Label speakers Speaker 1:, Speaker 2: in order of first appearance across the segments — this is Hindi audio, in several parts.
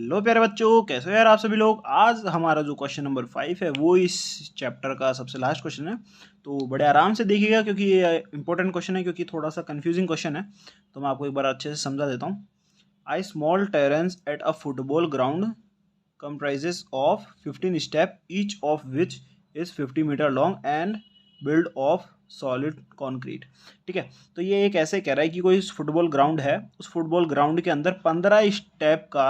Speaker 1: हेलो प्यारे बच्चों, कैसे हो यार आप सभी लोग। आज हमारा जो क्वेश्चन नंबर 5 है वो इस चैप्टर का सबसे लास्ट क्वेश्चन है। तो बड़े आराम से देखिएगा क्योंकि ये इंपॉर्टेंट क्वेश्चन है, क्योंकि थोड़ा सा कंफ्यूजिंग क्वेश्चन है। तो मैं आपको एक बार अच्छे से समझा देता हूँ। I small terrace at a football ground comprises of 15 step, each of which is 50 metre long and build of solid concrete. ठीक है, तो ये एक ऐसे कह रहा है कि कोई फुटबॉल ग्राउंड है, उस फुटबॉल ग्राउंड के अंदर 15 स्टेप का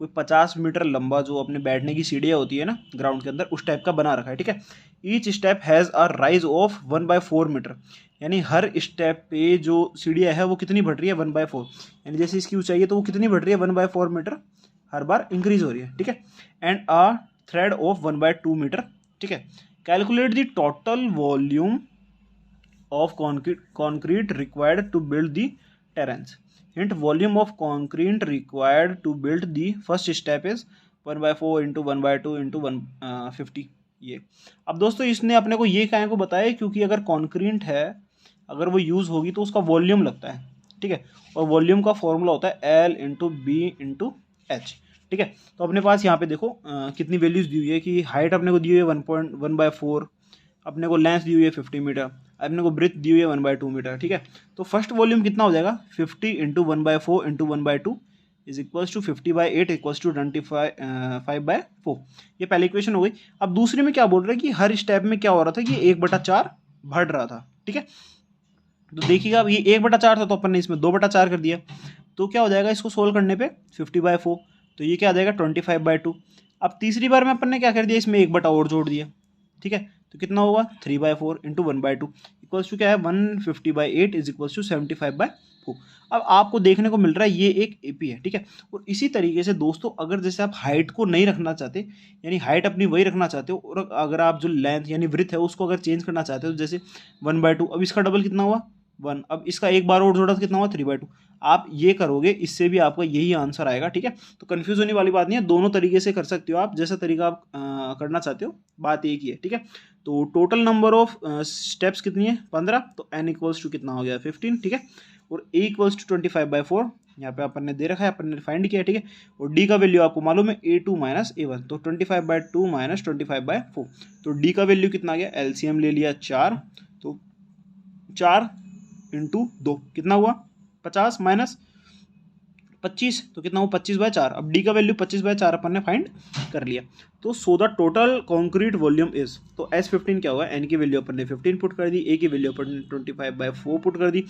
Speaker 1: कोई 50 मीटर लंबा जो अपने बैठने की सीढ़ियाँ होती है ना ग्राउंड के अंदर, उस टाइप का बना रखा है। ठीक है, each step has a rise of 1/4 metre, यानी हर स्टेप पे जो सीढ़ियाँ है वो कितनी बढ़ रही है 1/4, यानी जैसे इसकी ऊंचाई है तो वो कितनी बढ़ रही है 1/4 मीटर हर बार इंक्रीज हो रही है। ठीक है, and a thread of 1/2 metre. ठीक है, calculate the total volume of concrete required to build the terrace. Hint: volume of concrete required to build the first step is 1/4 into 1/2 into 150। ये अब दोस्तों इसने अपने को ये कहने को बताया क्योंकि अगर कॉन्क्रीट है, अगर वो यूज़ होगी तो उसका वॉल्यूम लगता है। ठीक है, और वॉल्यूम का फॉर्मूला होता है L into B into H. ठीक है, तो अपने पास यहाँ पे देखो कितनी वैल्यूज दी हुई है कि हाइट अपने को दी हुई है 1.1/4, अपने को लेंथ दी हुई है 50 मीटर, अपने को ब्रेथ दी हुई है 1/2 मीटर। ठीक है, तो फर्स्ट वॉल्यूम कितना हो जाएगा 50 into 1/4 into 1/2 is equals to 50/8 equals to 25/4। ये पहली इक्वेशन हो गई। अब दूसरे में क्या बोल रहे हैं कि हर स्टेप में क्या हो रहा था कि 1/4 बढ़ रहा था। ठीक है, तो देखिएगा अब ये 1/4 था तो अपन ने इसमें 2/4 कर दिया, तो क्या हो जाएगा इसको सोल्व करने पे 50/4, तो ये क्या आ जाएगा 25/2। अब तीसरी बार में अपन ने क्या कर दिया, इसमें 1 बटा और जोड़ दिया। ठीक है, तो कितना होगा 3/4 इंटू 1/2 इक्वल्स टू क्या है 150/8 इज इक्वल्स टू 75/4। अब आपको देखने को मिल रहा है ये एक एपी है। ठीक है, और इसी तरीके से दोस्तों अगर जैसे आप हाइट को नहीं रखना चाहते, यानी हाइट अपनी वही रखना चाहते हो, और अगर आप जो लेंथ यानी विड्थ है उसको अगर चेंज करना चाहते हो, जैसे 1/2, अब इसका डबल कितना हुआ 1, अब इसका एक बार और जोड़ा तो कितना हुआ 3/2। आप ये करोगे इससे भी आपका यही आंसर आएगा। ठीक है, तो कंफ्यूज होने वाली बात नहीं है, दोनों तरीके से कर सकते हो आप, जैसा तरीका आप करना चाहते हो, बात एक ही है। ठीक है, तो टोटल नंबर ऑफ स्टेप्स कितनी है 15, तो n इक्वल्स टू कितना हो गया 15। ठीक है, और a इक्वल्स टू 25/4 यहाँ पे अपन ने दे रखा है, अपन ने फाइंड किया। ठीक है, और d का वैल्यू आपको मालूम है a2 माइनस a1, तो 25/2 माइनस 25/4, तो d का वैल्यू कितना आ गया, एलसीएम ले लिया 4, तो 4 इंटू 2 कितना हुआ 50 माइनस 25, तो कितना हुआ 25/4। अब डी का वैल्यू 25/4 अपन ने फाइंड कर लिया। तो so the total concrete volume is, तो S15 क्या हुआ, एन की वैल्यू अपन ने 15 पुट कर दी, ए की वैल्यू अपन ने 25/4 पुट कर दी,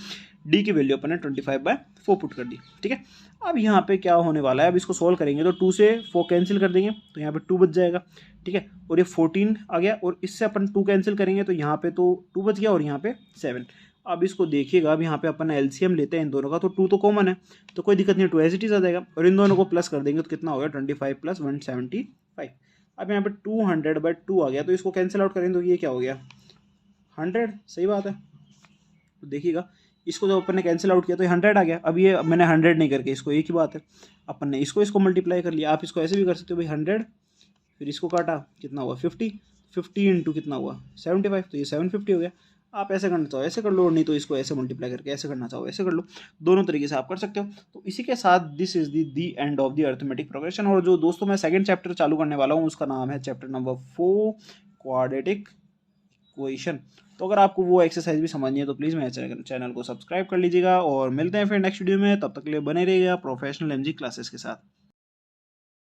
Speaker 1: डी की वैल्यू अपन ने 25/4 पुट कर दी। ठीक है, अब यहाँ पे क्या होने वाला है, अब इसको सोल्व करेंगे तो 2 से 4 कैंसिल कर देंगे तो यहाँ पे 2 बच जाएगा। ठीक है, और ये 14 आ गया, और इससे अपन 2 कैंसिल करेंगे तो यहाँ पे तो 2 बच गया और यहाँ पे 7। अब इसको देखिएगा, अब यहाँ पे अपन एलसीएम लेते हैं इन दोनों का, तो 2 तो कॉमन है तो कोई दिक्कत नहीं, 2 एज इट इज आ जाएगा, और इन दोनों को प्लस कर देंगे तो कितना हो गया 25 प्लस 175। अब यहाँ पे 200/2 आ गया, तो इसको कैंसिल आउट करेंगे तो ये क्या हो गया 100। सही बात है, तो देखिएगा इसको जब अपन ने कैंसिल आउट किया तो ये 100 आ गया। अब ये मैंने 100 नहीं करके इसको, एक ही बात है, अपन ने इसको मल्टीप्लाई कर लिया। आप इसको ऐसे भी कर सकते हो भाई 100, फिर इसको काटा कितना हुआ 50 इंटू कितना हुआ 75, तो ये 750 हो गया। आप ऐसे करना चाहो ऐसे कर लो, नहीं तो इसको ऐसे मल्टीप्लाई करके ऐसे करना चाहो ऐसे कर लो, दोनों तरीके से आप कर सकते हो। तो इसी के साथ this is the end of the arithmetic progression. और जो दोस्तों मैं सेकंड चैप्टर चालू करने वाला हूँ उसका नाम है चैप्टर नंबर 4 क्वाड्रेटिक इक्वेशन। तो अगर आपको वो एक्सरसाइज भी समझनी है तो प्लीज़ मेरे चैनल को सब्सक्राइब कर लीजिएगा, और मिलते हैं फिर नेक्स्ट वीडियो में। तब तक के लिए बने रहिएगा प्रोफेशनल एमजी क्लासेस के साथ।